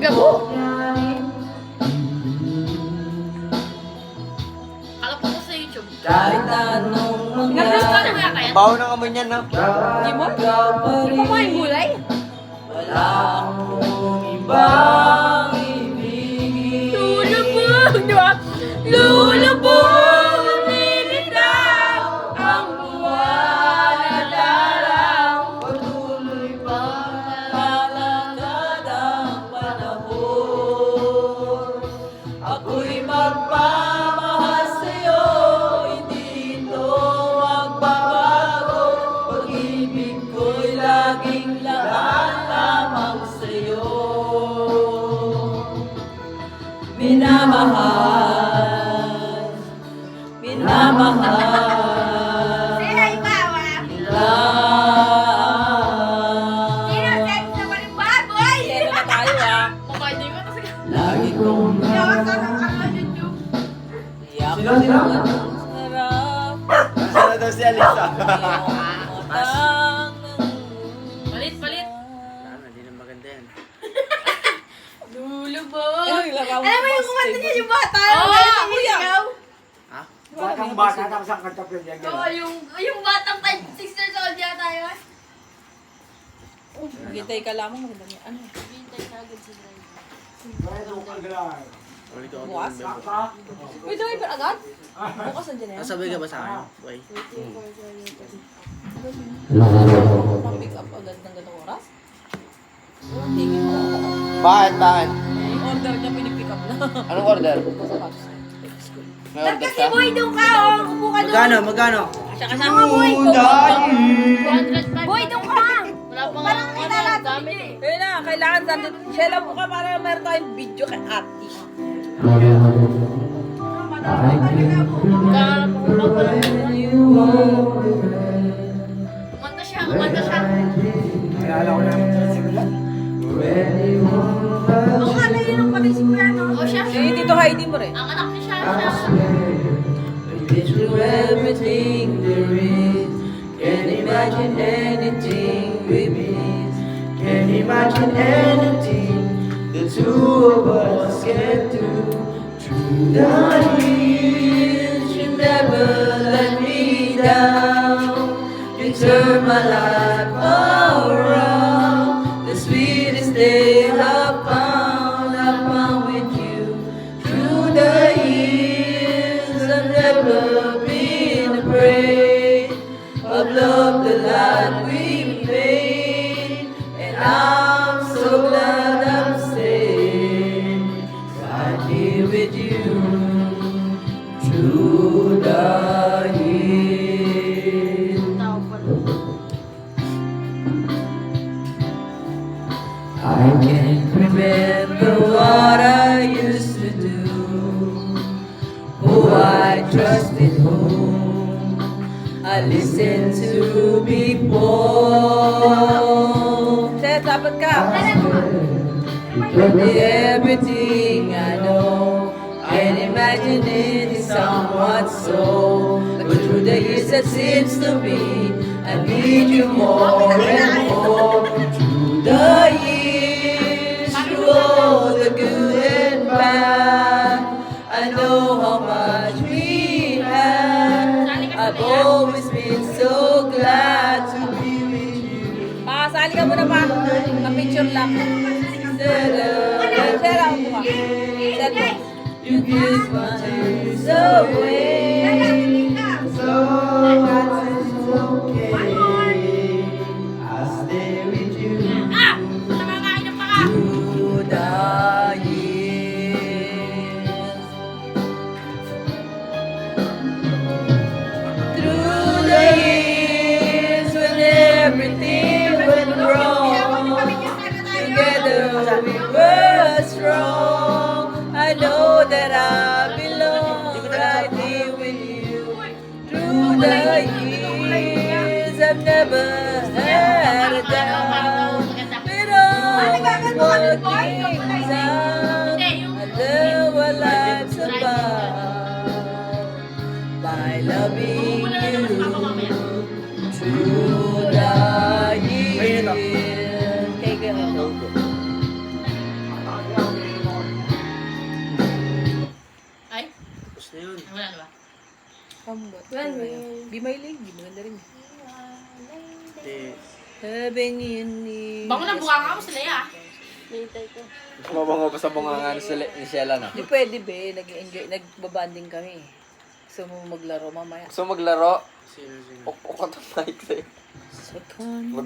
Gabo. Kala po ko sa YouTube. Kahit anong Nag-vlog ka na mangyari, ba kaya? Baho ng amoy niyan, no? Di mo? ikaw pa Di pa kumain rin. gulay? Wala akong ibang ibigin. Lulubog, di ba? Lulubog, nilitaw ang buwan at araw. Patuloy pa lalakad ang panahon. Ako'y magmamahal sa'yo, hindi ito magbabago. Pag-ibig ko'y laging lahat lamang sa'yo. Minamahal, minamahal. Say hi pa, wala. Sino sex na ba rin baboy? Pero na tayo Mukha din ko kasi. Lagi kong Yawa sa YouTube. iyak ang sarap. Sana daw si Alisa. Palit, palit. Sana, di na maganda yan. Lulubog. Ay, laraw Alam mo yung mo, kumanta niya yung bata? Oo, Yung kuya. ikaw? Ha? Batang bata, tapos ang kanta pa niya. Oo, yung batang 6 years old yata yun. Gintay ka lamang maganda niya. Ano? Bintay na agad si driver. Ulit ako. Bukas? Uy, driver agad? Bukas nandiyan na yan. Nasabay ka ba sa akin? Boy. Pick up agad ng ganong oras? Tingin mo. Bakit? Bakit? Yung order niya pinipick up na. Anong order? Sapatos. May Ba't order kasi ka? boy doon ka, oh? Upo ka doon. Magkano? Magkano? Siya kasama Mga boy. Dahil. Boy, doon ka. Wala pa nga kita lahat eh. Kaya na, kailangan natin. Siya lang po ka para meron tayong video kay ate. Kumanta siya, kumanta siya. Kaya ko na simula. Oo nga, naiinom kami si Kuya, no? Oo, siya. Eh, Tito Heidi mo rin. Ang anak ni siya, siya. Get through everything there is. Can't imagine anything we miss. Can't imagine anything the two of us can do. Through the years, you never let me down. You turn my life around. The sweetest day I found with you. Through the years, I've never been afraid of love the life we made, and I'm so glad I'm staying right here with you. Through the years, Tao pala. I can't remember what I used to do, who I trusted, whom I listened to before. Seth, dapat ka. Everything I know, can't imagine it is someone so. But through the years it seems to me, I need you more and more. Through the years, through all the good and bad, I know how much we had. I've always been so glad to be with you. Sali ka muna pa. Na-picture lang. You give my tears away. So that's okay. I'll stay with you. Ah! Namangainom pa ka! Through the years. Through the years when everything went wrong, together we were strong. I know that I belong right here with you. Through the years I've never had a doubt. With all these workings out, I love what life's about. By loving you through the years. Hambot. Well, Be my lady. Maganda rin. Eh, Having in Bango na buka ka mo sila ya. mabango pa sa bungangan ni Sheila, no? Hindi pwede, be. Nag-enjoy. Nagbabanding kami. Gusto mo maglaro mamaya. Gusto maglaro? Ukot ang mic sa'yo. Second.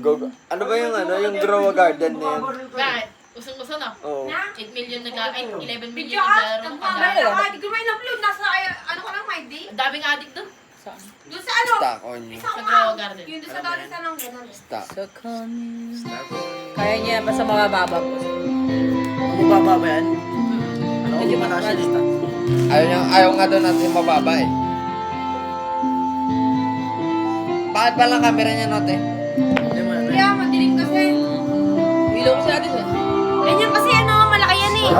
Ano ba yung yung grow a garden na yan? Bakit? Usong-uso na. Oo. 8 million ay 11 million Video ka? naglaro. Nagmamay na ka. Hindi ko may na-upload. Nasa, ano ka lang, my day? Ang daming addict doon. Saan? Doon sa ano? Stock on you. Isang Sa umaw. Grow Garden. Yun doon sa dati sa nang gano'n. Stock. Second. Kaya niya pa sa mababa po. Mababa ba yan? Medyo mataas. Ayaw nga doon natin mababa eh. Bakit pala ang camera niya, Note? Kaya, madilim kasi. Ilaw ko sa atin eh. Ganyan kasi ano, malaki yan eh.